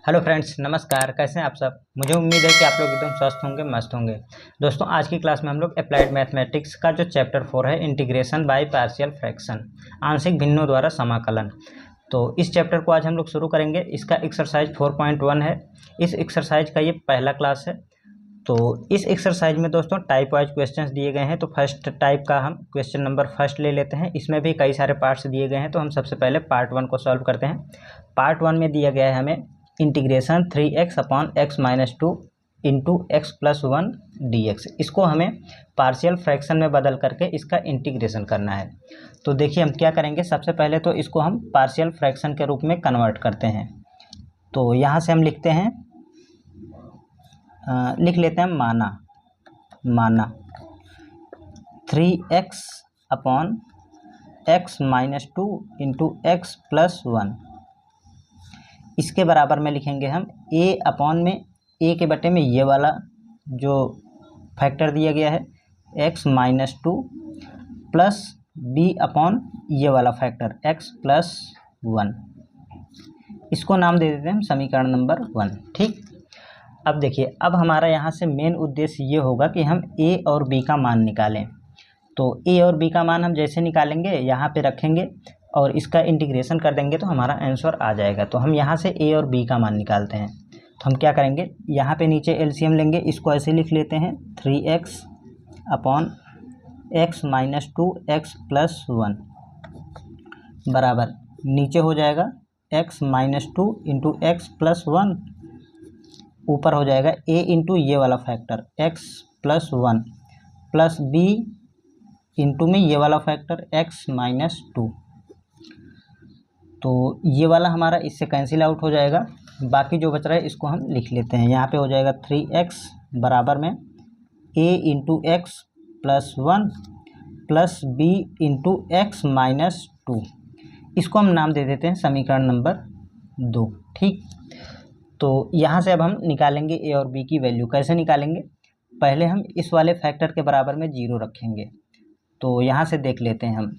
Hello friends, नमस्कार। कैसे हैं आप सब। मुझे उम्मीद है कि आप लोग एकदम स्वस्थ होंगे, मस्त होंगे। दोस्तों, आज की क्लास में हम लोग अप्लाइड मैथमेटिक्स का जो चैप्टर 4 है, इंटीग्रेशन बाय पार्शियल फ्रैक्शन, आंशिक भिन्नों द्वारा समाकलन, तो इस चैप्टर को आज हम लोग शुरू करेंगे। इसका एक्सरसाइज 4.1 है। इस एक्सरसाइज का ये पहला क्लास है। तो इस एक्सरसाइज में दोस्तों टाइप वाइज क्वेश्चंस दिए गए हैं। तो फर्स्ट टाइप का हम क्वेश्चन नंबर फर्स्ट ले लेते हैं। इसमें भी कई सारे पार्ट्स दिए गए हैं, तो हम सबसे पहले पार्ट 1 को सॉल्व करते हैं। पार्ट 1 में दिया गया है हमें integration 3x upon x minus 2 into x plus 1 dx। इसको हमें पार्शियल फ्रैक्शन में बदल करके इसका इंटीग्रेशन करना है। तो देखिए हम क्या करेंगे। सबसे पहले तो इसको हम पार्शियल फ्रैक्शन के रूप में कन्वर्ट करते हैं। तो यहाँ से हम लिखते हैं, लिख लेते हैं माना 3x upon x minus 2 into x plus 1। इसके बराबर में लिखेंगे हम a अपॉन में a के बटे में ये वाला जो फैक्टर दिया गया है x minus 2 plus b upon ये वाला फैक्टर x प्लस 1। इसको नाम दे देते हैं हम समीकरण नंबर 1। ठीक। अब देखिए, अब हमारा यहाँ से मेन उद्देश्य ये होगा कि हम a और b का मान निकालें। तो a और b का मान हम जैसे निकालेंगे यहाँ पे रखेंगे और इसका इंटीग्रेशन कर देंगे तो हमारा आंसर आ जाएगा। तो हम यहाँ से a और b का मान निकालते हैं। तो हम क्या करेंगे, यहाँ पे नीचे एलसीएम लेंगे। इसको ऐसे लिख लेते हैं 3x upon x minus 2 x plus 1 बराबर नीचे हो जाएगा x minus 2 into x plus 1, ऊपर हो जाएगा a इंटू ये वाला factor x plus 1 plus b into में ये वाला फैक्टर x माइनस 2। तो ये वाला हमारा इससे कैंसिल आउट हो जाएगा। बाकी जो बच रहा है इसको हम लिख लेते हैं। यहाँ पे हो जाएगा 3x बराबर में a into x plus 1 plus b into x minus 2। इसको हम नाम दे देते हैं समीकरण नंबर 2। ठीक। तो यहाँ से अब हम निकालेंगे a और b की वैल्यू। कैसे निकालेंगे, पहले हम इस वाले फैक्टर के बराबर में 0 रखेंगे। तो यहाँ से देख लेते हैं, हम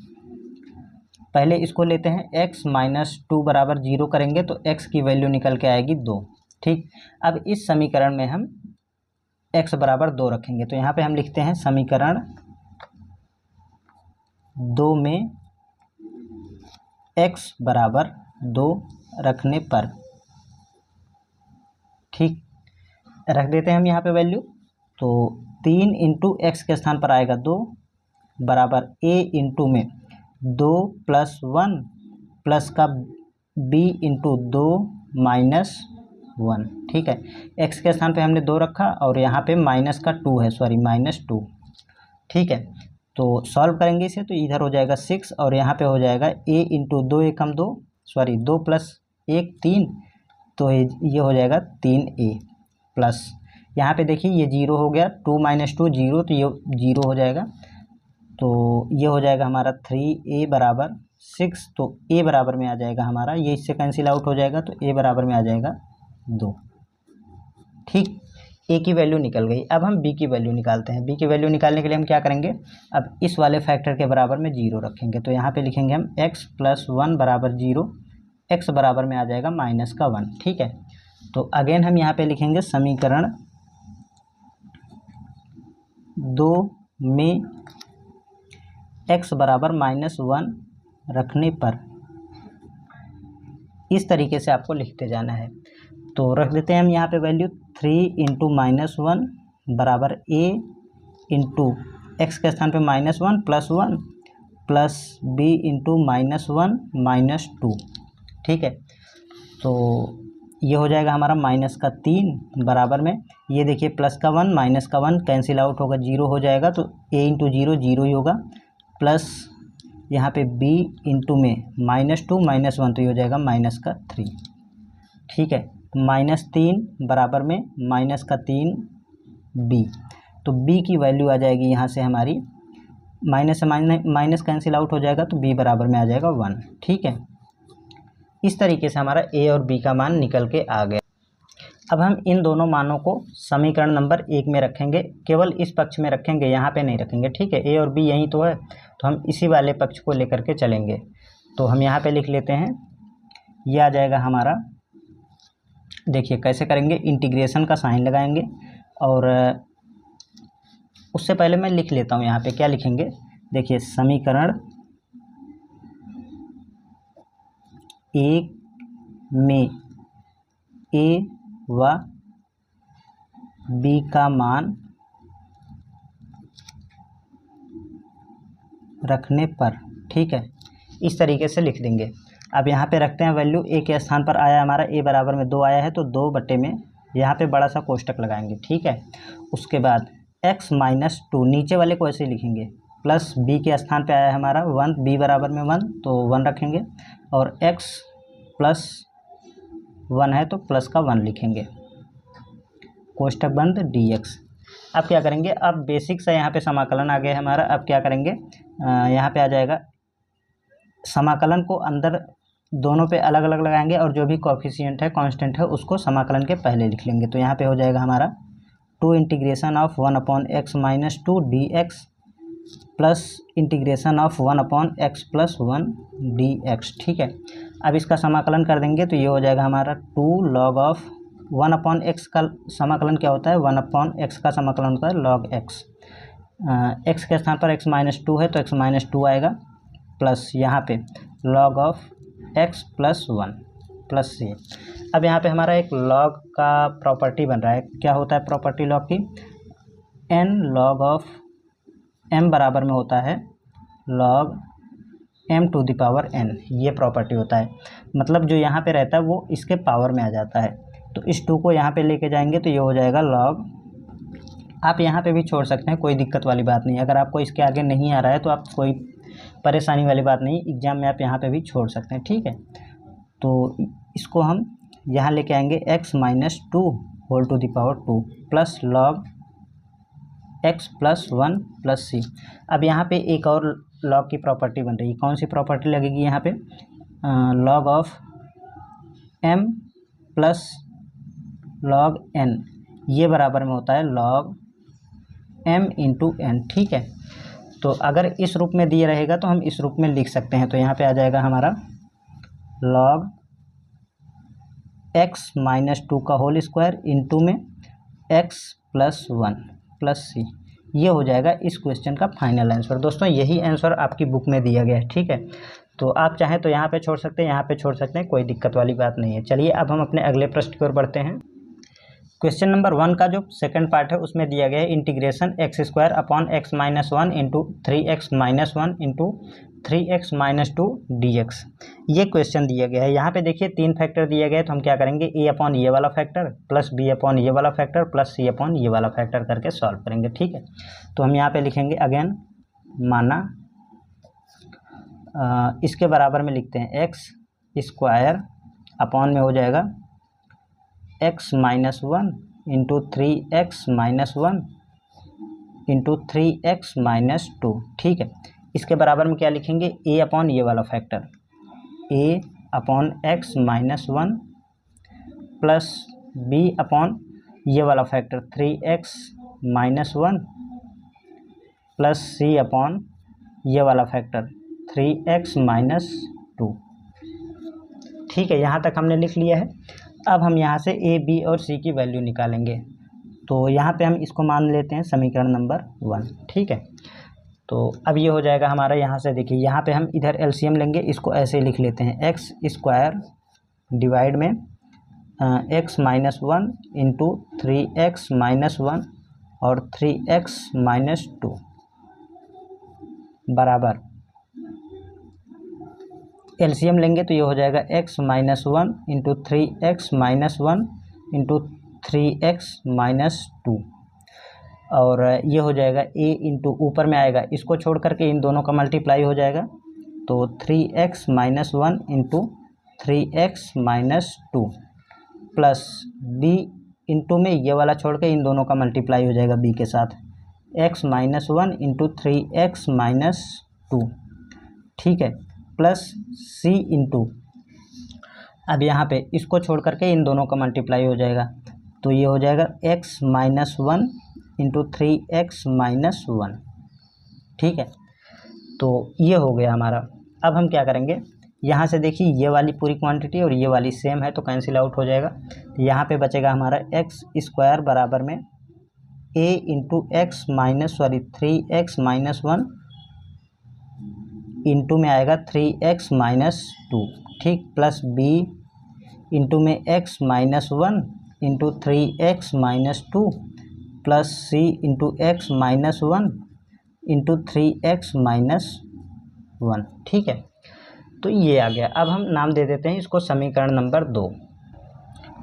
पहले इसको लेते हैं x माइनस 2 बराबर 0 करेंगे तो x की वैल्यू निकल के आएगी 2। ठीक। अब इस समीकरण में हम x बराबर 2 रखेंगे। तो यहाँ पे हम लिखते हैं समीकरण 2 में x बराबर 2 रखने पर, ठीक, रख देते हैं हम यहाँ पे वैल्यू। तो 3 इंटू एक्स के स्थान पर आएगा 2 बराबर a इंटू में 2 प्लस 1 प्लस का b इंटू 2 माइनस 1। ठीक है, x के स्थान पे हमने 2 रखा और यहाँ पे माइनस का 2 है, सॉरी माइनस 2। ठीक है, तो सॉल्व करेंगे इसे तो इधर हो जाएगा 6 और यहाँ पे हो जाएगा a into 2 Ekam 2, sorry 2 plus 1 3, तो ये हो जाएगा 3a प्लस यहाँ पे देखिए ये 0 हो गया, 2 माइनस 2 0, तो ये 0 हो जाएगा। तो ये हो जाएगा हमारा 3a बराबर 6। तो a बराबर में आ जाएगा हमारा, ये इससे कैंसिल आउट हो जाएगा तो a बराबर में आ जाएगा 2। ठीक, a की वैल्यू निकल गई। अब हम b की वैल्यू निकालते हैं। b की वैल्यू निकालने के लिए हम क्या करेंगे, अब इस वाले फैक्टर के बराबर में 0 रखेंगे। तो यहाँ पे लिखेंगे हम x प्लस 1 बराबर 0, x बराबर में आ जाएगा माइनस का 1। ठीक है, तो अगेन हम यहाँ पे लिखेंगे समीकरण 2 में x बराबर माइनस 1 रखने पर, इस तरीके से आपको लिखते जाना है। तो रख देते हैं हम यहाँ पे वैल्यू 3 इंटू माइनस 1 बराबर a इंटू एक्स के स्थान पे minus 1 plus b into minus 1 minus 2। ठीक है, तो ये हो जाएगा हमारा माइनस का 3 बराबर में, ये देखिए प्लस का 1 माइनस का 1 कैंसिल आउट होगा, 0 हो जाएगा। तो a इंटू 0 0 ही होगा, प्लस यहाँ पे b इंटू में माइनस 2 माइनस 1, तो ये हो जाएगा माइनस का 3। ठीक है, माइनस 3 बराबर में माइनस का 3 b, तो b की वैल्यू आ जाएगी यहाँ से हमारी, माइनस से माइनस कैंसिल आउट हो जाएगा तो b बराबर में आ जाएगा 1। ठीक है, इस तरीके से हमारा a और b का मान निकल के आ गया। अब हम इन दोनों मानों को समीकरण नंबर 1 में रखेंगे, केवल इस पक्ष में रखेंगे, यहाँ पे नहीं रखेंगे। ठीक है, a और b यहीं तो है, तो हम इसी वाले पक्ष को लेकर के चलेंगे। तो हम यहाँ पे लिख लेते हैं, ये आ जाएगा हमारा देखिए कैसे करेंगे, इंटीग्रेशन का साइन लगाएंगे और उससे पहले मैं लिख लेता हूँ यहाँ पे क्या लिखेंगे। देखिए समीकरण 1 में ए व बी का मान रखने पर, ठीक है, इस तरीके से लिख देंगे। अब यहाँ पे रखते हैं वैल्यू, ए के स्थान पर आया हमारा ए बराबर में 2 आया है, तो 2 बटे में यहाँ पे बड़ा सा कोष्टक लगाएंगे, ठीक है। उसके बाद x माइनस 2 नीचे वाले को ऐसे लिखेंगे, प्लस b के स्थान पे आया है हमारा 1, b बराबर में 1 तो 1 रखेंगे, और x प्लस 1 है तो प्लस का 1 लिखेंगे, कोष्टक बंद dx। अब क्या करेंगे, अब बेसिक से यहाँ पे समाकलन आ गया है हमारा। अब क्या करेंगे, यहाँ पे आ जाएगा समाकलन को अंदर दोनों पे अलग अलग लगाएंगे और जो भी कोफिशिएंट है कांस्टेंट है उसको समाकलन के पहले लिख लेंगे। तो यहाँ पे हो जाएगा हमारा 2 integration of 1/x minus 2 dx plus integration of 1/x plus 1 dx, ठीक है। अब इसका समाकलन कर देंगे तो ये हो जाएगा हमारा 2 log ऑफ 1/x का समाकलन क्या होता है, 1/x का समाकलन होता है log x। x के स्थान पर x माइनस 2 है तो x माइनस 2 आएगा, प्लस यहाँ पे log of x plus 1 plus c। अब यहाँ पे हमारा एक log का प्रॉपर्टी बन रहा है, क्या होता है प्रॉपर्टी log की, n log ऑफ m बराबर में होता है log m to the power n, ये प्रॉपर्टी होता है। मतलब जो यहाँ पे रहता है वो इसके पावर में आ जाता है, तो इस 2 को यहाँ पे लेके जाएंगे तो ये हो जाएगा log। आप यहाँ पे भी छोड़ सकते हैं, कोई दिक्कत वाली बात नहीं। अगर आपको इसके आगे नहीं आ रहा है तो आप कोई परेशानी वाली बात नहीं, एग्जाम में आप यहाँ पे भी छोड़ सकते हैं, ठीक है। तो इसको हम यहाँ लेके आएंगे x minus 2 whole to the power 2 plus log x plus 1 plus c। अब यहाँ पे एक और log की प्रॉपर्टी बन रही है, कौन सी प्रॉपर्टी लगेगी यहाँ पे, log of m plus log n, ये बराबर में होता है log m इंटू n, ठीक है। तो अगर इस रूप में दिए रहेगा तो हम इस रूप में लिख सकते हैं। तो यहाँ पे आ जाएगा हमारा log x माइनस 2 का होल स्क्वायर इंटू में x प्लस 1 प्लस c, ये हो जाएगा इस क्वेश्चन का फाइनल आंसर। दोस्तों यही आंसर आपकी बुक में दिया गया है, ठीक है। तो आप चाहें तो यहाँ पे छोड़ सकते हैं, यहाँ पे छोड़ सकते हैं, कोई दिक्कत वाली बात नहीं है। चलिए अब हम अपने अगले प्रश्न की ओर बढ़ते हैं। क्वेश्चन नंबर 1 का जो सेकंड पार्ट है उसमें दिया गया है integration x square upon x minus 1 into 3x minus 1 into 3x minus 2 dx, ये क्वेश्चन दिया गया है। यहाँ पे देखिए 3 फैक्टर दिए गए, तो हम क्या करेंगे, a अपॉन ये वाला फैक्टर प्लस b अपॉन ये वाला फैक्टर प्लस c अपॉन ये वाला फैक्टर करके सॉल्व करेंगे, ठीक है। तो हम यहाँ पे लिखेंगे अगेन, माना इसके बराबर में लिखते हैं x स्क्वायर अपॉन में हो जाएगा x minus 1 into 3x minus 1 into 3x minus 2, ठीक है। इसके बराबर में क्या लिखेंगे, a अपॉन ये वाला factor a upon x minus 1 plus b upon ये वाला factor 3x minus 1 plus c upon ये वाला फैक्टर 3x माइनस 2, ठीक है। यहाँ तक हमने लिख लिया है। अब हम यहाँ से a, b और c की वैल्यू निकालेंगे। तो यहाँ पे हम इसको मान लेते हैं समीकरण नंबर 1, ठीक है। तो अब ये हो जाएगा हमारा, यहाँ से देखिए यहाँ पे हम इधर एलसीएम लेंगे, इसको ऐसे ही लिख लेते हैं, x स्क्वायर डिवाइड में x minus 1 into 3x minus 1 और 3x माइनस 2 बराबर एलसीएम लेंगे तो ये हो जाएगा x minus 1 into 3x minus 1 into 3x minus 2, और ये हो जाएगा a इंटू ऊपर में आएगा, इसको छोड़ करके इन दोनों का मल्टीप्लाई हो जाएगा, तो 3x minus 1 into 3x minus 2 plus b into में ये वाला छोड़ के इन दोनों का मल्टीप्लाई हो जाएगा b के साथ, x minus 1 into 3x minus 2, ठीक है, प्लस c इंटू, अब यहाँ पे इसको छोड़ करके इन दोनों का मल्टीप्लाई हो जाएगा, तो ये हो जाएगा x minus 1 into 3x minus 1, ठीक है। तो ये हो गया हमारा। अब हम क्या करेंगे, यहाँ से देखिए ये वाली पूरी क्वांटिटी और ये वाली सेम है तो कैंसिल आउट हो जाएगा। तो यहाँ पे बचेगा हमारा एक्स स्क्वायर बराबर में a into x minus 3x-1 into में आएगा 3x-2, ठीक, प्लस b इंटू में x-1 into 3x-2 plus c into x-1 into 3x-1, ठीक है। तो ये आ गया। अब हम नाम दे देते हैं इसको समीकरण नंबर 2।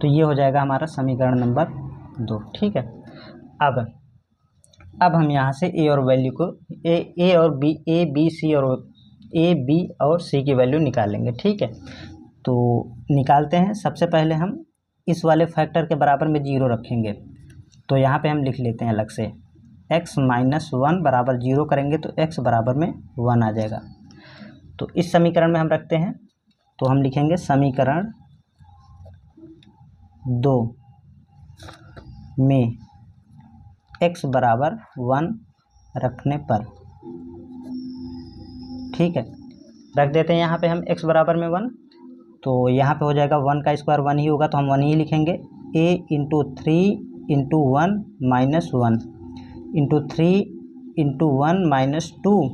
तो ये हो जाएगा हमारा समीकरण नंबर 2, ठीक है। अब हम यहाँ से ए और वैल्यू को ए और बी, ए बी और सी की वैल्यू निकालेंगे, ठीक है। तो निकालते हैं। सबसे पहले हम इस वाले फैक्टर के बराबर में 0 रखेंगे। तो यहाँ पे हम लिख लेते हैं अलग से x-1 बराबर 0 करेंगे तो x बराबर में 1 आ जाएगा। तो इस समीकरण में हम रखते हैं तो हम लिखेंगे समीकरण 2 में x बराबर 1 रखने पर, ठीक है, रख देते हैं यहाँ पे हम x बराबर में 1। तो यहाँ पे हो जाएगा 1 का स्क्वायर 1 ही होगा तो हम 1 ही लिखेंगे। a into 3 into 1 minus 1 into 3 into 1 minus 2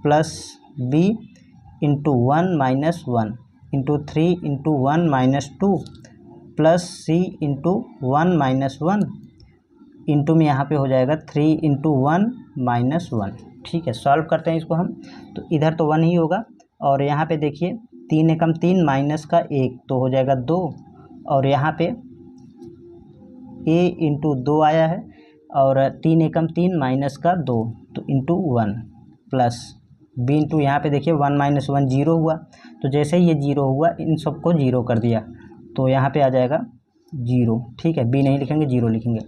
plus b into 1 minus 1 into 3 into 1 minus 2 plus c into 1 minus 1 into में यहाँ पे हो जाएगा 3 इंटू 1 माइनस 1, ठीक है। सॉल्व करते हैं इसको हम। तो इधर तो 1 ही होगा और यहाँ पे देखिए 3 एकम 3 माइनस का 1 तो हो जाएगा 2 और यहाँ पे a इंटू 2 आया है और 3 एकम 3 माइनस का 2 तो इंटू 1 प्लस b इंटू यहाँ पे देखिए 1 माइनस 1 0 हुआ। तो जैसे ही ये 0 हुआ इन सबको 0 कर दिया तो यहाँ पे आ जाएगा 0, ठीक है। b नहीं लिखेंगे 0 लिखेंगे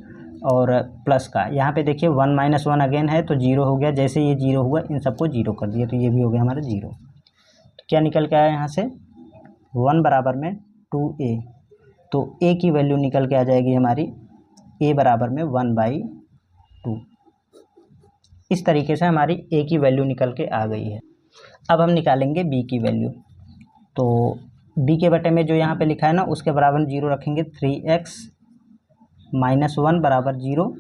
और प्लस का यहाँ पे देखिए 1 माइनस 1 अगेन है तो 0 हो गया। जैसे ये 0 हुआ इन सबको 0 कर दिया तो ये भी हो गया हमारा 0। तो क्या निकल के आया यहाँ से 1 बराबर में 2a। तो a की वैल्यू निकल के आ जाएगी हमारी a बराबर में 1/2। इस तरीके से हमारी a की वैल्यू निकल के आ गई है। अब हम निकालेंगे b की वैल्यू। तो b के बटे में जो यहाँ पे लिखा है ना उसके बराबर 0 रखेंगे। 3x-1 बराबर 0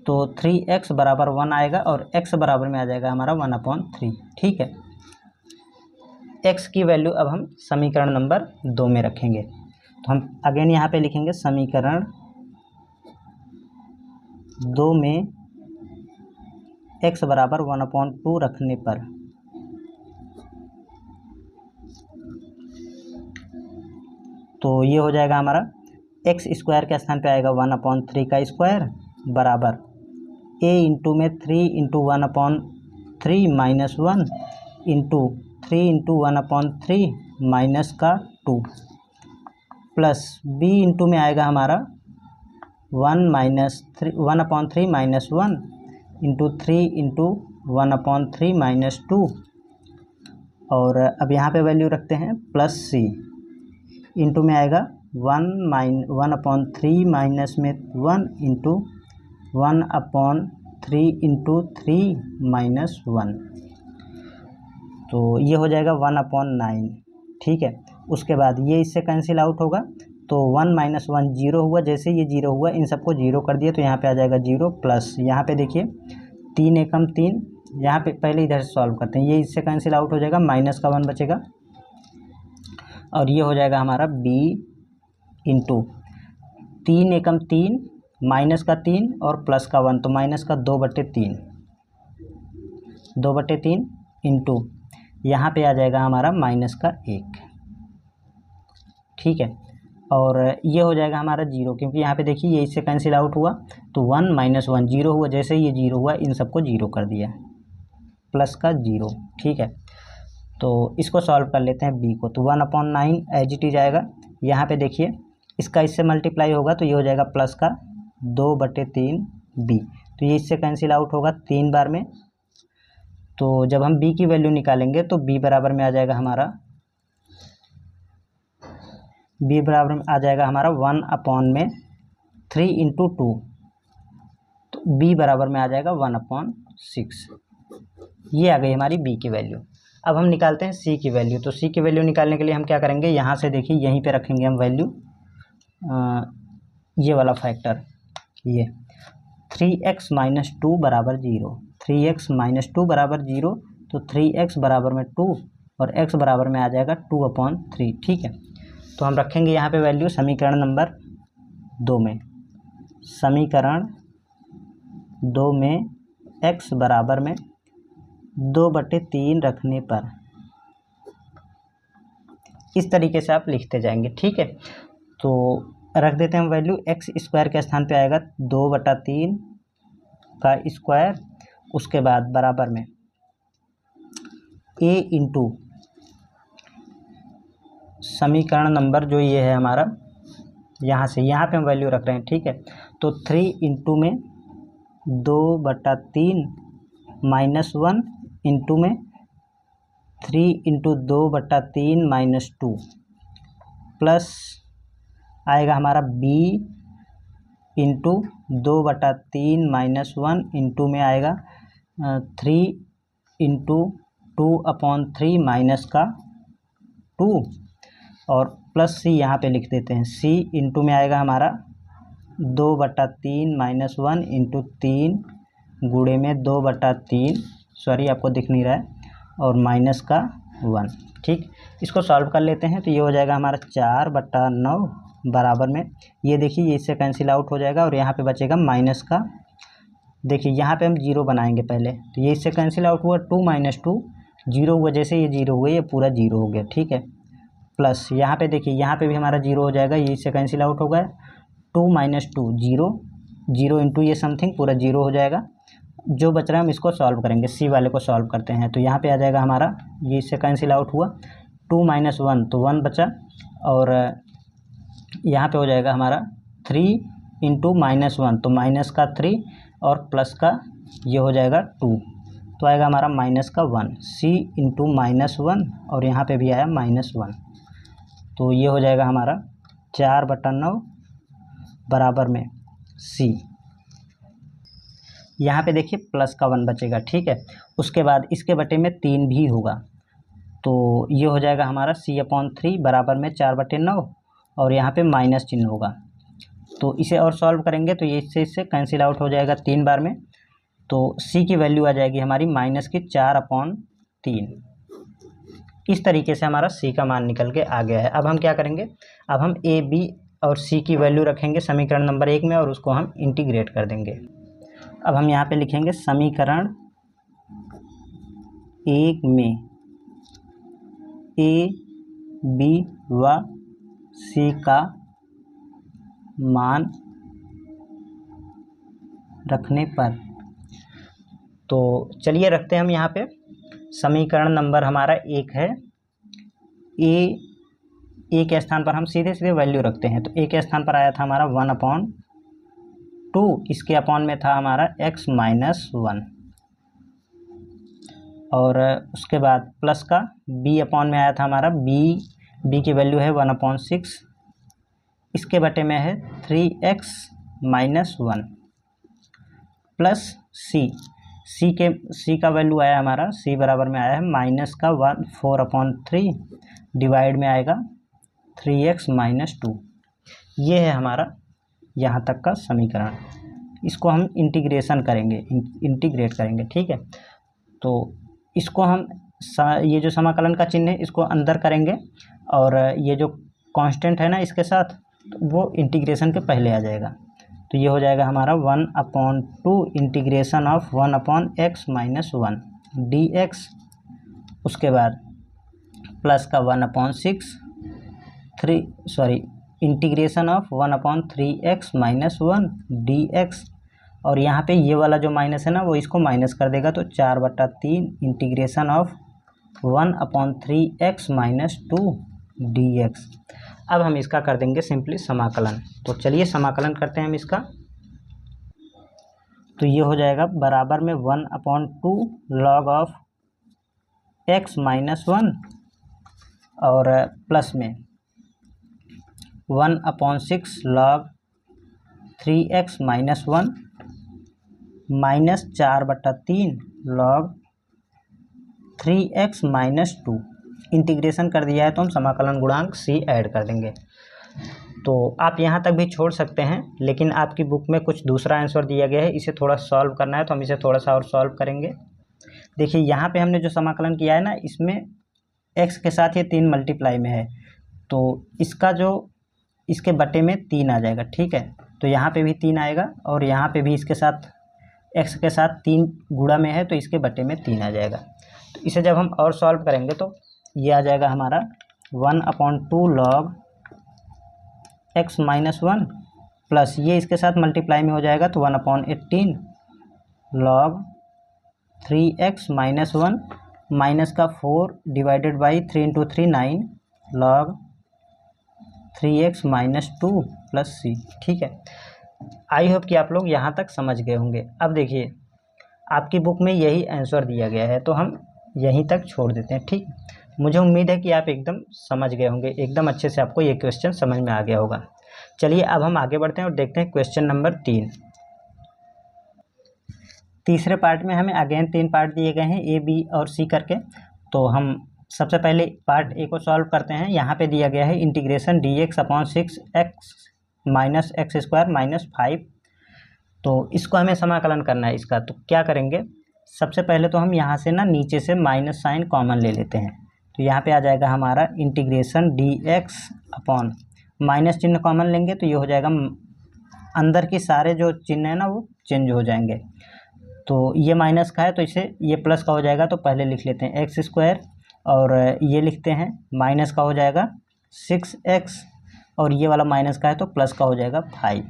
तो 3x बराबर 1 आएगा और x बराबर में आ जाएगा हमारा 1/3, ठीक है। x की वैल्यू अब हम समीकरण नंबर 2 में रखेंगे। तो हम अगेन यहाँ पे लिखेंगे समीकरण 2 में x बराबर 1/2 रखने पर तो ये हो जाएगा हमारा x स्क्वायर के स्थान पे आएगा 1/3 का स्क्वायर बराबर a इंटू में 3 into 1/3 minus 1 into 3 into 1/3 minus का 2 प्लस b इंटू में आएगा हमारा 1/3 माइनस 1 इंटू 3 इंटू 1/3 माइनस 2 और अब यहाँ पे वैल्यू रखते हैं प्लस c इंटू में आएगा 1/3 माइनस में 1 इंटू 1/3 इंटू 3 माइनस 1 तो ये हो जाएगा 1/9, ठीक है। उसके बाद ये इससे कैंसिल आउट होगा तो 1 माइनस 1 0 हुआ। जैसे ये 0 हुआ इन सबको 0 कर दिया तो यहाँ पे आ जाएगा 0 प्लस यहाँ पे देखिए 3 एकम 3, यहाँ पे पहले इधर से सॉल्व करते हैं। ये इससे कैंसिल आउट हो जाएगा, माइनस का 1 बचेगा और ये हो जाएगा हमारा b इंटू 3 एकम 3 माइनस का 3 और प्लस का 1 तो माइनस का 2/3 इंटू यहाँ पे आ जाएगा हमारा माइनस का 1, ठीक है। और ये हो जाएगा हमारा 0 क्योंकि यहाँ पे देखिए ये इससे कैंसिल आउट हुआ तो 1 माइनस 1 0 हुआ। जैसे ये 0 हुआ इन सबको 0 कर दिया प्लस का 0, ठीक है। तो इसको सॉल्व कर लेते हैं b को। तो 1/9 एज इट इज आएगा। यहाँ पे देखिए इसका इससे मल्टीप्लाई होगा तो ये हो जाएगा प्लस का 2/3b। तो ये इससे कैंसिल आउट होगा 3 बार में। तो जब हम b की वैल्यू निकालेंगे तो b बराबर में आ जाएगा हमारा 1/3 इंटू 2 तो b बराबर में आ जाएगा 1/6। ये आ गई हमारी b की वैल्यू। अब हम निकालते हैं सी की वैल्यू। तो सी की वैल्यू निकालने के लिए हम क्या करेंगे, यहाँ से देखिए यहीं पे रखेंगे हम वैल्यू, ये वाला फैक्टर, ये 3x माइनस 2 बराबर 0, 3x माइनस 2 बराबर 0, तो 3x बराबर में 2 और x बराबर में आ जाएगा 2/3। ठीक है, तो हम रखेंगे यहाँ पे वैल्यू समीकरण नंबर 2 में। समीकरण 2 में x बराबर में 2/3 रखने पर इस तरीके से आप लिखते जाएंगे। ठीक है, तो रख देते हैं हम वैल्यू। एक्स स्क्वायर के स्थान पे आएगा 2/3 का स्क्वायर, उसके बाद बराबर में a इंटू समीकरण नंबर जो ये है हमारा, यहाँ से यहाँ पे हम वैल्यू रख रहे हैं। ठीक है, तो 3 इंटू में 2/3 माइनस 1 इंटू में 3 इंटू 2/3 माइनस 2 प्लस आएगा हमारा b इंटू 2/3 माइनस 1 इंटू में आएगा 3 इंटू 2/3 माइनस का 2 और प्लस c यहाँ पे लिख देते हैं। c इंटू में आएगा हमारा 2/3 माइनस 1 इंटू 3 गुणे में 2/3, सॉरी आपको दिख नहीं रहा है, और माइनस का 1। ठीक, इसको सॉल्व कर लेते हैं तो ये हो जाएगा हमारा 4/9 बराबर में, ये देखिए ये इससे कैंसिल आउट हो जाएगा और यहाँ पे बचेगा माइनस का, देखिए यहाँ पे हम 0 बनाएंगे पहले, तो ये इससे कैंसिल आउट हुआ 2 माइनस 2, 0 हुआ, जैसे ये 0 हुआ ये पूरा 0 हो गया। ठीक है, प्लस यहाँ पे देखिए यहाँ पे भी हमारा 0 हो जाएगा, ये इससे कैंसिल आउट हो गया, 2 माइनस 2 0, 0 इंटू ये समथिंग पूरा 0 हो जाएगा। जो बच रहा है हम इसको सॉल्व करेंगे, सी वाले को सॉल्व करते हैं, तो यहाँ पे आ जाएगा हमारा, ये इससे कैंसिल आउट हुआ, 2 माइनस 1 तो 1 बचा, और यहाँ पे हो जाएगा हमारा 3 इंटू माइनस 1 तो माइनस का 3 और प्लस का ये हो जाएगा 2, तो आएगा हमारा माइनस का 1, c इंटू माइनस 1 और यहाँ पे भी आया माइनस 1, तो ये हो जाएगा हमारा 4/9 बराबर में c। यहाँ पे देखिए प्लस का 1 बचेगा। ठीक है, उसके बाद इसके बटे में 3 भी होगा, तो ये हो जाएगा हमारा c/3 बराबर में 4/9 और यहाँ पे माइनस चिन्ह होगा, तो इसे और सॉल्व करेंगे तो ये इससे कैंसिल आउट हो जाएगा 3 बार में, तो c की वैल्यू आ जाएगी हमारी माइनस की 4/3। इस तरीके से हमारा c का मान निकल के आ गया है। अब हम क्या करेंगे, अब हम a b और c की वैल्यू रखेंगे समीकरण नंबर 1 में और उसको हम इंटीग्रेट कर देंगे। अब हम यहाँ पे लिखेंगे समीकरण 1 में a b व c का मान रखने पर, तो चलिए रखते हैं हम यहाँ पे समीकरण नंबर हमारा 1 है, ए के स्थान पर हम सीधे सीधे वैल्यू रखते हैं, तो ए के स्थान पर आया था हमारा 1/2, इसके अपॉन में था हमारा x माइनस 1, और उसके बाद प्लस का b अपॉन में आया था हमारा b की वैल्यू है 1/6, इसके बटे में है 3x माइनस 1 प्लस c का वैल्यू आया हमारा, c बराबर में आया है माइनस का 4/3 डिवाइड में आएगा 3x माइनस 2। ये है हमारा यहाँ तक का समीकरण, इसको हम इंटीग्रेट करेंगे। ठीक है, तो इसको हम ये जो समाकलन का चिन्ह है इसको अंदर करेंगे और ये जो कांस्टेंट है ना इसके साथ, तो वो इंटीग्रेशन के पहले आ जाएगा, तो ये हो जाएगा हमारा 1/2 integration of 1/x minus 1 dx, उसके बाद प्लस का 1/6 integration of 1/3x minus 1 dx, और यहाँ पे ये वाला जो माइनस है ना वो इसको माइनस कर देगा, तो 4/3 integration of 1/3x minus 2 dx। अब हम इसका कर देंगे सिंपली समाकलन, तो चलिए समाकलन करते हैं हम इसका, तो ये हो जाएगा बराबर में 1/2 log ऑफ x माइनस 1 और प्लस में 1/6 log 3x minus 1 minus 4/3 log 3x minus 2 integration कर दिया है तो हम समाकलन गुणांक c ऐड कर देंगे। तो आप यहाँ तक भी छोड़ सकते हैं, लेकिन आपकी बुक में कुछ दूसरा आंसर दिया गया है, इसे थोड़ा सॉल्व करना है तो हम इसे थोड़ा सा और सॉल्व करेंगे। देखिए यहाँ पे हमने जो समाकलन किया है ना, इसमें x के साथ ये 3 मल्टीप्लाई में है, तो इसका जो इसके बटे में 3 आ जाएगा। ठीक है, तो यहाँ पे भी 3 आएगा और यहाँ पे भी इसके साथ x के साथ 3 गुणा में है तो इसके बटे में 3 आ जाएगा। तो इसे जब हम और सॉल्व करेंगे तो ये आ जाएगा हमारा 1/2 log x माइनस 1 प्लस ये इसके साथ मल्टीप्लाई में हो जाएगा तो 1/18 log 3x माइनस 1 माइनस का 4 divided by 3 × 3 9 log 3x minus 2 plus c। ठीक है, आई होप कि आप लोग यहाँ तक समझ गए होंगे। अब देखिए आपकी बुक में यही आंसर दिया गया है तो हम यहीं तक छोड़ देते हैं। ठीक, मुझे उम्मीद है कि आप एकदम समझ गए होंगे, एकदम अच्छे से आपको ये क्वेश्चन समझ में आ गया होगा। चलिए अब हम आगे बढ़ते हैं और देखते हैं क्वेश्चन नंबर 3। तीसरे पार्ट में हमें अगेन 3 पार्ट दिए गए हैं, ए बी और सी करके। तो हम सबसे पहले पार्ट ए को सॉल्व करते हैं। यहाँ पे दिया गया है integration dx/6x minus x square minus 5। तो इसको हमें समाकलन करना है इसका। तो क्या करेंगे, सबसे पहले तो हम यहाँ से ना नीचे से माइनस साइन कॉमन ले लेते हैं। तो यहाँ पे आ जाएगा हमारा इंटीग्रेशन dx अपॉन माइनस चिन्ह कॉमन लेंगे तो ये हो जाएगा, अंदर के सारे जो चिन्ह है ना वो चेंज हो जाएंगे। तो ये माइनस का है तो इसे ये प्लस का हो जाएगा, तो पहले लिख लेते हैं एक्स स्क्वायर और ये लिखते हैं माइनस का हो जाएगा 6x और ये वाला माइनस का है तो प्लस का हो जाएगा 5।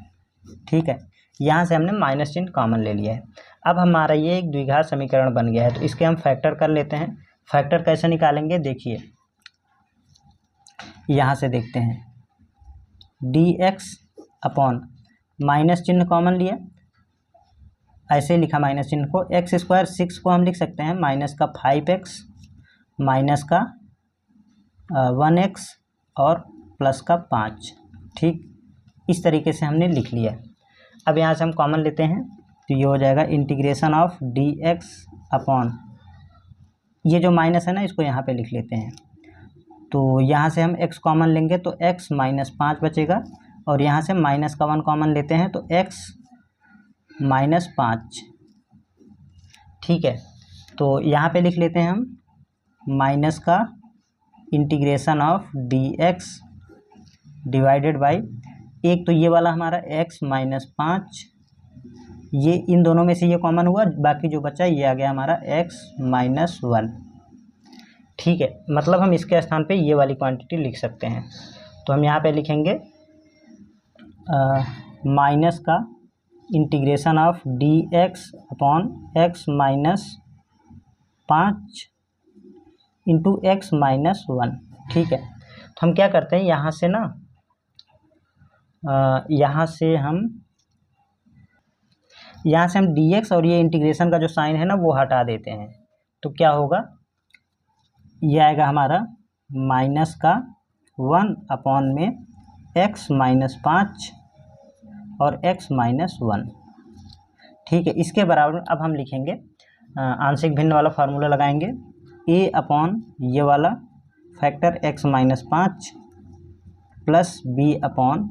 ठीक है, यहाँ से हमने माइनस चिन्ह कॉमन ले लिया है। अब हमारा ये एक द्विघात समीकरण बन गया है तो इसके हम फैक्टर कर लेते हैं। फैक्टर कैसे निकालेंगे, देखिए यहाँ से देखते हैं, dx अपॉन माइनस चिन्ह कॉमन लिया, ऐसे लिखा माइनस चिन्ह को, एक्स स्क्वायर 6 को हम लिख सकते हैं माइनस का 5x माइनस का 1x और प्लस का 5। ठीक, इस तरीके से हमने लिख लिया। अब यहाँ से हम कॉमन लेते हैं तो ये हो जाएगा इंटीग्रेशन ऑफ dx अपॉन, ये जो माइनस है ना इसको यहाँ पे लिख लेते हैं। तो यहाँ से हम x कॉमन लेंगे तो x माइनस 5 बचेगा और यहाँ से माइनस का 1 कॉमन लेते हैं तो x माइनस 5। ठीक है, तो यहाँ पे लिख लेते हैं हम माइनस का integration of dx divided by, एक तो ये वाला हमारा x माइनस 5, ये इन दोनों में से ये कॉमन हुआ, बाकी जो बचा ये आ गया हमारा x माइनस 1। ठीक है, मतलब हम इसके स्थान पे ये वाली क्वांटिटी लिख सकते हैं। तो हम यहाँ पे लिखेंगे माइनस का integration of dx upon x minus 5 into x minus 1। ठीक है, तो हम क्या करते हैं यहाँ से ना, यहाँ से हम dx और ये इंटीग्रेशन का जो साइन है ना वो हटा देते हैं। तो क्या होगा, ये आएगा हमारा माइनस का 1 अपॉन में x माइनस 5 और x माइनस 1। ठीक है, इसके बराबर अब हम लिखेंगे आंशिक भिन्न वाला फार्मूला लगाएंगे, a अपॉन ये वाला factor x minus 5 plus b upon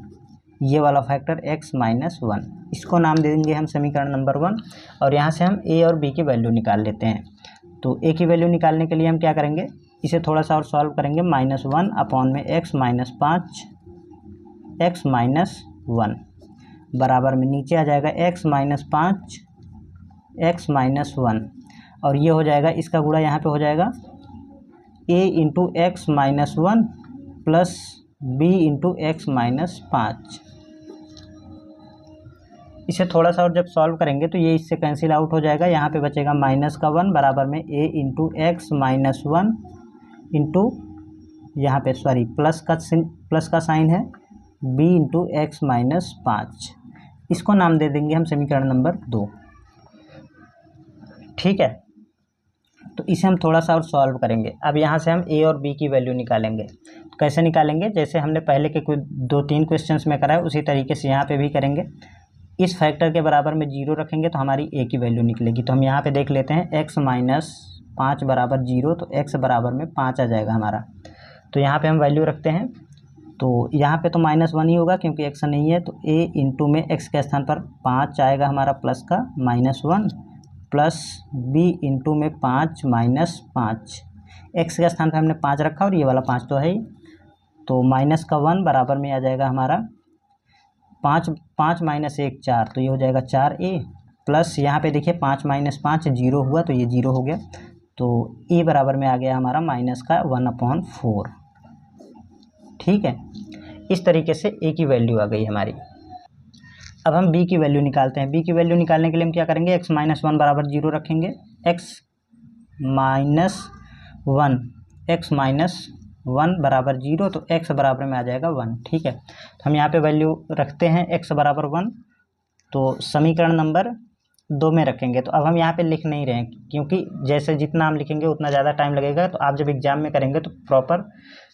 ये वाला फैक्टर x माइनस 1। इसको नाम दे देंगे हम समीकरण नंबर 1 और यहाँ से हम a और b की वैल्यू निकाल लेते हैं। तो a की वैल्यू निकालने के लिए हम क्या करेंगे, इसे थोड़ा सा और सॉल्व करेंगे, माइनस 1 अपॉन में x माइनस 5 x माइनस 1 बराबर में नीचे आ जाएगा x माइनस 5 x माइनस 1 और ये हो जाएगा, इसका गुणा यहाँ पे हो जाएगा a into x minus 1 plus b into x minus 5। इसे थोड़ा सा और जब सॉल्व करेंगे तो ये इससे कैंसिल आउट हो जाएगा, यहाँ पे बचेगा माइनस का 1 बराबर में a into x minus 1 into यहाँ पे सॉरी प्लस का साइन है b इंटू एक्स माइनस 5। इसको नाम दे देंगे हम समीकरण नंबर 2। ठीक है, तो इसे हम थोड़ा सा और सॉल्व करेंगे। अब यहाँ से हम a और b की वैल्यू निकालेंगे। तो कैसे निकालेंगे, जैसे हमने पहले के कुछ 2-3 क्वेश्चंस में करा है उसी तरीके से यहाँ पे भी करेंगे। इस फैक्टर के बराबर में 0 रखेंगे तो हमारी a की वैल्यू निकलेगी। तो हम यहाँ पे देख लेते हैं x माइनस 5 बराबर 0, तो x बराबर में 5 आ जाएगा हमारा। तो यहाँ पे हम वैल्यू रखते हैं, तो यहाँ पे तो -1 ही होगा क्योंकि x नहीं है, तो a इंटू में x के स्थान पर 5 आएगा हमारा प्लस का -1, प्लस b इंटू में 5 -5, x के स्थान पर हमने 5 रखा और ये वाला 5 तो है ही, तो -1 बराबर में आ जाएगा हमारा 5 -1 4, तो ये हो जाएगा 4a, प्लस यहाँ पे देखिए 5 -5 0 हुआ, तो ये 0 हो गया, तो a बराबर में आ गया हमारा -1/4। ठीक है, इस तरीके से a की वैल्यू आ गई हमारी। अब हम b की वैल्यू निकालते हैं। b की वैल्यू निकालने के लिए हम क्या करेंगे, x -1 बराबर 0 रखेंगे, x -1 बराबर 0, तो x बराबर में आ जाएगा 1। ठीक है, तो हम यहाँ पे वैल्यू रखते हैं x बराबर 1, तो समीकरण नंबर 2 में रखेंगे। तो अब हम यहाँ पे लिख नहीं रहे हैं क्योंकि जैसे जितना हम लिखेंगे उतना ज़्यादा टाइम लगेगा, तो आप जब एग्ज़ाम में करेंगे तो प्रॉपर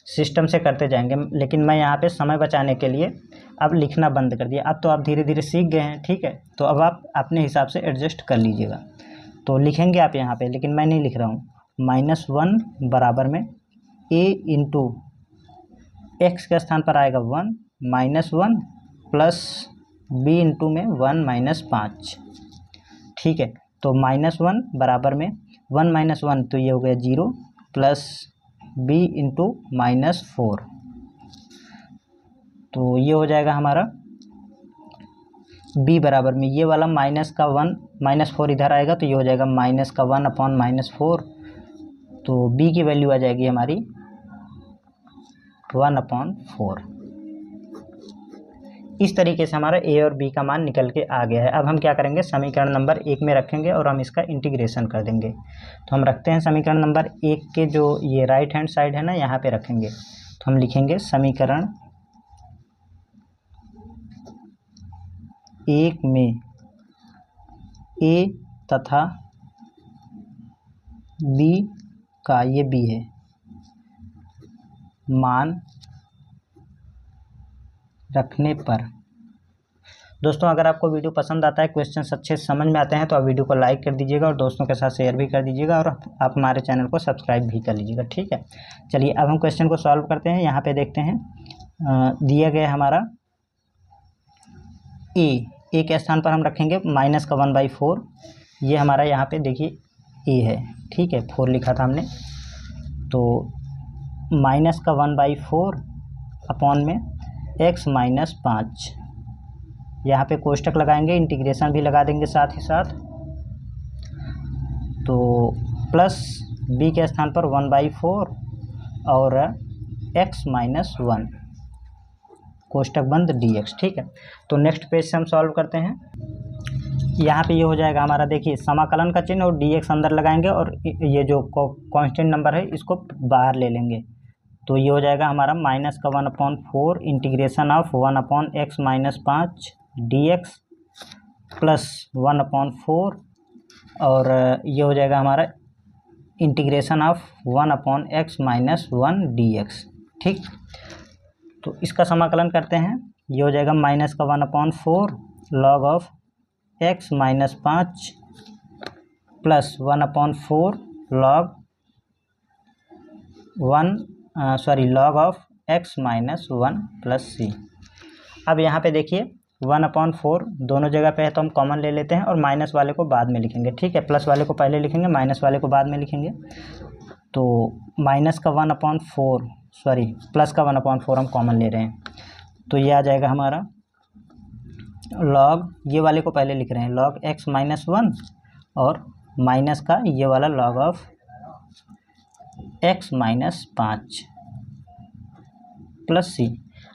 सिस्टम से करते जाएंगे, लेकिन मैं यहाँ पे समय बचाने के लिए अब लिखना बंद कर दिया। अब तो आप धीरे धीरे सीख गए हैं, ठीक है, तो अब आप अपने हिसाब से एडजस्ट कर लीजिएगा। तो लिखेंगे आप यहाँ पे, लेकिन मैं नहीं लिख रहा हूँ। -1 बराबर में a इंटू एक्स के स्थान पर आएगा 1 -1 प्लस b इंटू में 1 -5। ठीक है, तो -1 बराबर में 1 -1, तो ये हो गया 0, प्लस b इंटू -4, तो ये हो जाएगा हमारा b बराबर में ये वाला -4 इधर आएगा, तो ये हो जाएगा -1/-4, तो b की वैल्यू आ जाएगी हमारी 1/4। इस तरीके से हमारा a और b का मान निकल के आ गया है। अब हम क्या करेंगे, समीकरण नंबर 1 में रखेंगे और हम इसका इंटीग्रेशन कर देंगे। तो हम रखते हैं समीकरण नंबर 1 के जो ये राइट हैंड साइड है ना, यहाँ पे रखेंगे। तो हम लिखेंगे समीकरण 1 में a तथा b का, ये b है, मान रखने पर। दोस्तों, अगर आपको वीडियो पसंद आता है, क्वेश्चंस अच्छे से समझ में आते हैं, तो आप वीडियो को लाइक कर दीजिएगा और दोस्तों के साथ शेयर भी कर दीजिएगा, और आप हमारे चैनल को सब्सक्राइब भी कर लीजिएगा। ठीक है, चलिए अब हम क्वेश्चन को सॉल्व करते हैं। यहाँ पे देखते हैं, दिया गया हमारा a के स्थान पर हम रखेंगे -1/4। ये हमारा यहाँ पे देखिए a है, ठीक है, 4 लिखा था हमने, तो -1/4 अपॉन में x -5, यहाँ पे कोष्टक लगाएंगे, इंटीग्रेशन भी लगा देंगे साथ ही साथ, तो प्लस b के स्थान पर 1/4 और x -1, कोष्टक बंद dx। ठीक है, तो नेक्स्ट पेज से हम सॉल्व करते हैं। यहाँ पे ये हो जाएगा हमारा, देखिए समाकलन का चिन्ह और dx अंदर लगाएंगे और ये जो कांस्टेंट नंबर है इसको बाहर ले लेंगे, तो ये हो जाएगा हमारा -1/4 integration of 1/x -5 dx plus 1/4, और ये हो जाएगा हमारा इंटीग्रेशन ऑफ 1/x -1 dx। ठीक, तो इसका समाकलन करते हैं। ये हो जाएगा -1/4 log of x -5 plus 1/4 log of x -1 plus c। अब यहाँ पे देखिए 1/4 दोनों जगह पे है, तो हम कॉमन ले लेते हैं और माइनस वाले को बाद में लिखेंगे। ठीक है, प्लस वाले को पहले लिखेंगे, माइनस वाले को बाद में लिखेंगे। तो प्लस का 1/4 हम कॉमन ले रहे हैं, तो ये आ जाएगा हमारा लॉग, ये वाले को पहले लिख रहे हैं, log x -1 और माइनस का ये वाला log of x -5 plus c।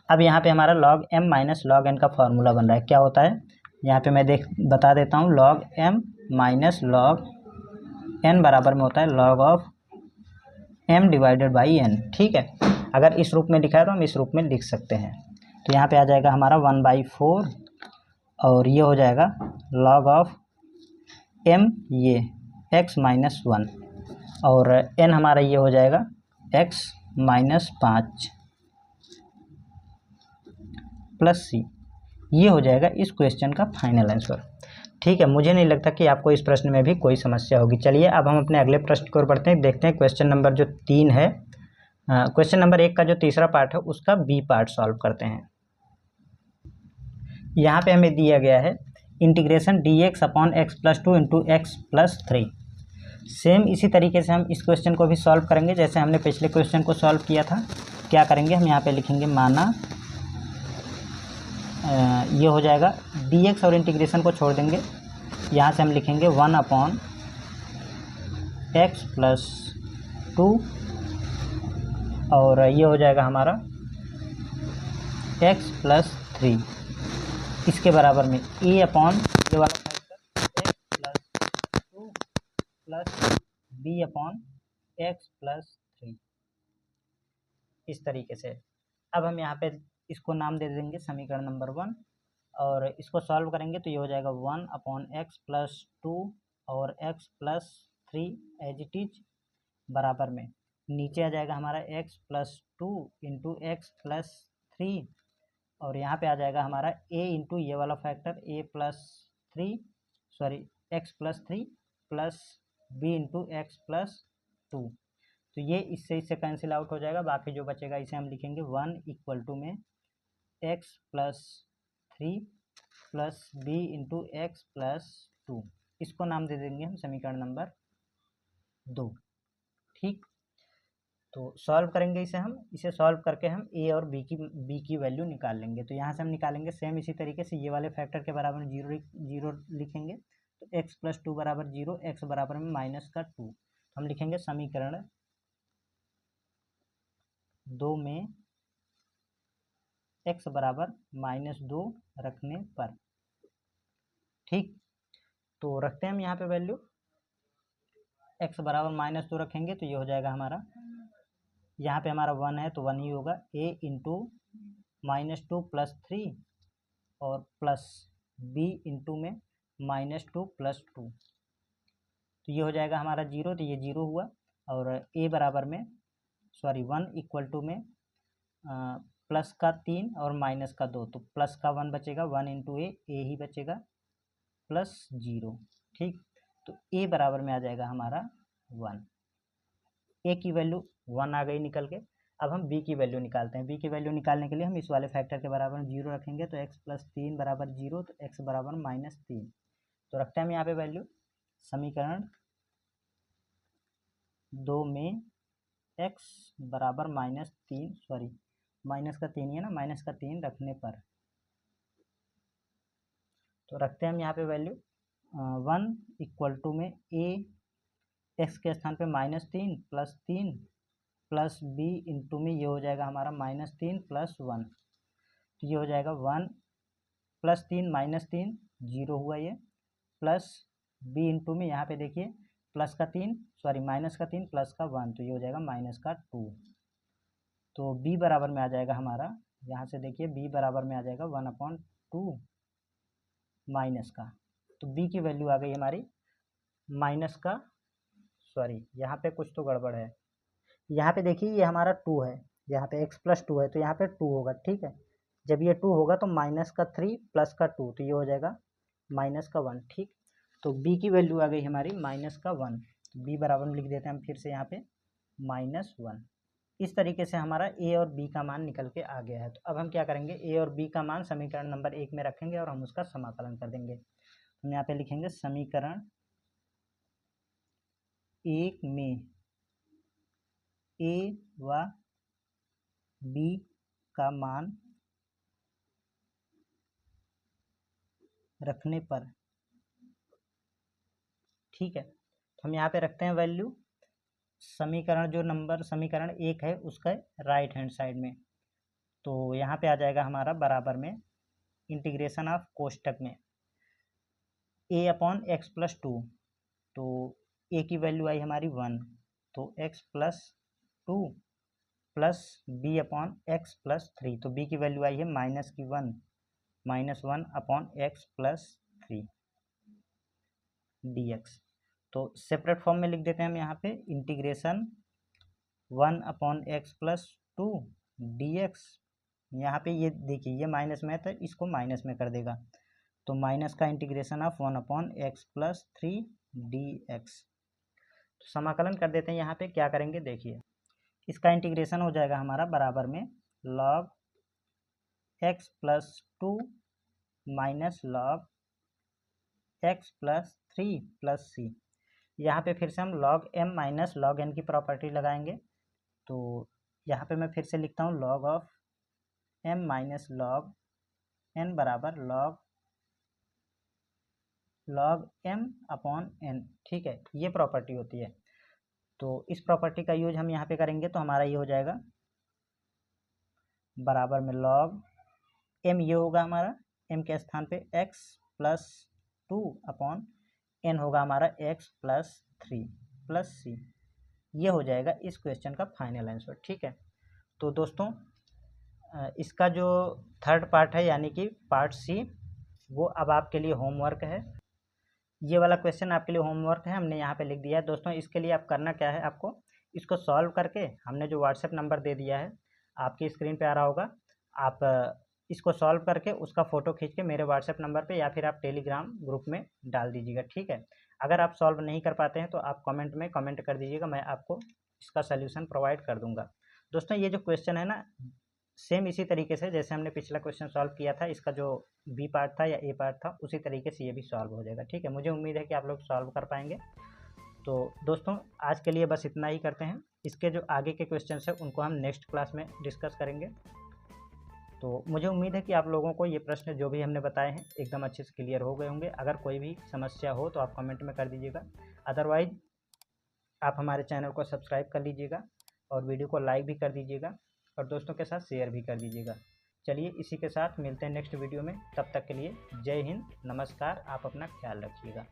अब यहाँ पे हमारा log m minus log n का फार्मूला बन रहा है। क्या होता है यहाँ पे मैं बता देता हूँ, log m minus log n बराबर में होता है log of m divided by n। ठीक है, अगर इस रूप में लिखा है तो हम इस रूप में लिख सकते हैं। तो यहाँ पे आ जाएगा हमारा 1/4 और ये हो जाएगा log ऑफ m, ये x -1 और n हमारा ये हो जाएगा x -5 प्लस c। ये हो जाएगा इस क्वेश्चन का फाइनल आंसर। ठीक है, मुझे नहीं लगता कि आपको इस प्रश्न में भी कोई समस्या होगी। चलिए अब हम अपने अगले प्रश्न की ओर बढ़ते हैं, देखते हैं क्वेश्चन नंबर जो 3 है, क्वेश्चन नंबर 1 का जो तीसरा पार्ट है उसका बी पार्ट सॉल्व करते हैं। यहाँ पे हमें दिया गया है integration dx upon x plus 2 into x plus 3। Same इसी तरीके से हम इस क्वेश्चन को भी सॉल्व करेंगे जैसे हमने पिछले क्वेश्चन को सॉल्व किया था। क्या करेंगे, हम यहाँ पे लिखेंगे माना ये हो जाएगा dx और इंटीग्रेशन को छोड़ देंगे, यहाँ से हम लिखेंगे 1 अपॉन एक्स प्लस 2 और ये हो जाएगा हमारा x प्लस 3, इसके बराबर में a अपॉन ये वाला factor x plus 2 plus b upon x plus 3, इस तरीके से। अब हम यहाँ पे इसको नाम दे देंगे समीकरण नंबर 1 और इसको सॉल्व करेंगे तो ये हो जाएगा 1 अपॉन एक्स प्लस 2 और x plus 3 as it is बराबर में नीचे आ जाएगा हमारा x plus 2 into x plus 3 और यहाँ पे आ जाएगा हमारा a इंटू ये वाला factor a plus 3 sorry x plus 3 plus b into x plus 2। तो ये इससे कैंसिल आउट हो जाएगा, बाकी जो बचेगा इसे हम लिखेंगे 1 इक्वल टू में x plus 3 plus b into x plus 2, इसको नाम दे देंगे हम समीकरण नंबर 2। ठीक, तो सॉल्व करेंगे इसे सॉल्व करके हम a और b की वैल्यू निकाल लेंगे। तो यहाँ से हम निकालेंगे सेम इसी तरीके से, ये वाले फैक्टर के बराबर में जीरो लिखेंगे तो x प्लस 2 बराबर 0, x बराबर में माइनस का 2। हम लिखेंगे समीकरण 2 में x बराबर -2 रखने पर। ठीक, तो रखते हैं हम यहाँ पे वैल्यू, x बराबर -2 रखेंगे तो ये हो जाएगा हमारा, यहाँ पे हमारा 1 है तो 1 ही होगा, a इंटू -2 प्लस 3 और प्लस b इंटू में -2 प्लस 2, तो ये हो जाएगा हमारा 0, तो ये 0 हुआ और a बराबर में 1 इक्वल टू में प्लस का 3 और माइनस का 2, तो प्लस का 1 बचेगा, 1 इंटू a ही बचेगा प्लस 0। ठीक, तो a बराबर में आ जाएगा हमारा 1, a की वैल्यू 1 आ गई निकल के। अब हम b की वैल्यू निकालते हैं। b की वैल्यू निकालने के लिए हम इस वाले फैक्टर के बराबर में 0 रखेंगे तो x प्लस 3 बराबर 0, तो x बराबर -3। तो रखते हैं हम यहाँ पे वैल्यू, समीकरण 2 में x बराबर -3 सॉरी माइनस का 3 है ना, माइनस का 3 रखने पर, तो रखते हैं हम यहाँ पे वैल्यू 1 इक्वल टू में a x के स्थान पे -3 प्लस 3 प्लस b इंटू में ये हो जाएगा हमारा -3 प्लस 1, तो ये हो जाएगा 1 प्लस 3 -3 0 हुआ ये, प्लस b इंटू में यहाँ पे देखिए प्लस का 3 सॉरी माइनस का 3 प्लस का 1, तो ये हो जाएगा माइनस का 2। तो b बराबर में आ जाएगा हमारा, यहाँ से देखिए b बराबर में आ जाएगा 1/2 माइनस का, तो b की वैल्यू आ गई हमारी माइनस का, सॉरी यहाँ पे कुछ तो गड़बड़ है, यहाँ पे देखिए ये हमारा 2 है, यहाँ पे x प्लस 2 है तो यहाँ पे 2 होगा। ठीक है, जब ये 2 होगा तो माइनस का 3 प्लस का 2, तो ये हो जाएगा माइनस का 1। ठीक, तो b की वैल्यू आ गई हमारी माइनस का 1, तो b बराबर में लिख देते हैं हम फिर से यहाँ पे -1। इस तरीके से हमारा a और b का मान निकल के आ गया है। तो अब हम क्या करेंगे, a और b का मान समीकरण नंबर 1 में रखेंगे और हम उसका समाकलन कर देंगे। हम यहाँ पे लिखेंगे समीकरण 1 में a व b का मान रखने पर। ठीक है, तो हम यहाँ पे रखते हैं वैल्यू, समीकरण जो नंबर समीकरण 1 है उसका राइट हैंड साइड में, तो यहाँ पे आ जाएगा हमारा बराबर में इंटीग्रेशन ऑफ कोष्टक में a अपॉन एक्स प्लस 2, तो a की वैल्यू आई हमारी 1, तो x plus 2 plus b upon x plus 3, तो b की वैल्यू आई है -1 अपॉन एक्स प्लस 3 dx। तो सेपरेट फॉर्म में लिख देते हैं हम यहाँ पे integration 1 upon x plus 2 dx। यहाँ पे ये देखिए ये माइनस में है तो इसको माइनस में कर देगा, तो माइनस का इंटीग्रेशन ऑफ 1/x+3 dx। तो समाकलन कर देते हैं। यहाँ पे क्या करेंगे देखिए, इसका इंटीग्रेशन हो जाएगा हमारा बराबर में log x+2 minus log x+3 + c। यहाँ पे फिर से हम log m minus log n की प्रॉपर्टी लगाएंगे। तो यहाँ पे मैं फिर से लिखता हूँ log of m minus log n बराबर log m अपॉन n। ठीक है, ये प्रॉपर्टी होती है। तो इस प्रॉपर्टी का यूज हम यहाँ पे करेंगे तो हमारा ये हो जाएगा बराबर में log m, ये होगा हमारा m के स्थान पे x+2 अपॉन n होगा हमारा x+3 + c। ये हो जाएगा इस क्वेश्चन का फाइनल आंसर। ठीक है, तो दोस्तों इसका जो थर्ड पार्ट है यानी कि पार्ट सी, वो अब आपके लिए होमवर्क है। ये वाला क्वेश्चन आपके लिए होमवर्क है, हमने यहाँ पे लिख दिया है। दोस्तों इसके लिए आप करना क्या है, आपको इसको सॉल्व करके हमने जो व्हाट्सएप नंबर दे दिया है आपकी स्क्रीन पे आ रहा होगा, आप इसको सॉल्व करके उसका फ़ोटो खींच के मेरे व्हाट्सएप नंबर पे या फिर आप टेलीग्राम ग्रुप में डाल दीजिएगा। ठीक है, अगर आप सॉल्व नहीं कर पाते हैं तो आप कमेंट में कमेंट कर दीजिएगा, मैं आपको इसका सल्यूशन प्रोवाइड कर दूँगा। दोस्तों ये जो क्वेश्चन है ना, सेम इसी तरीके से जैसे हमने पिछला क्वेश्चन सॉल्व किया था, इसका जो बी पार्ट था या ए पार्ट था, उसी तरीके से ये भी सॉल्व हो जाएगा। ठीक है, मुझे उम्मीद है कि आप लोग सॉल्व कर पाएंगे। तो दोस्तों आज के लिए बस इतना ही करते हैं। इसके जो आगे के क्वेश्चन हैं उनको हम नेक्स्ट क्लास में डिस्कस करेंगे। तो मुझे उम्मीद है कि आप लोगों को ये प्रश्न जो भी हमने बताए हैं एकदम अच्छे से क्लियर हो गए होंगे। अगर कोई भी समस्या हो तो आप कमेंट में कर दीजिएगा, अदरवाइज आप हमारे चैनल को सब्सक्राइब कर लीजिएगा और वीडियो को लाइक भी कर दीजिएगा और दोस्तों के साथ शेयर भी कर दीजिएगा। चलिए इसी के साथ मिलते हैं नेक्स्ट वीडियो में, तब तक के लिए जय हिंद, नमस्कार, आप अपना ख्याल रखिएगा।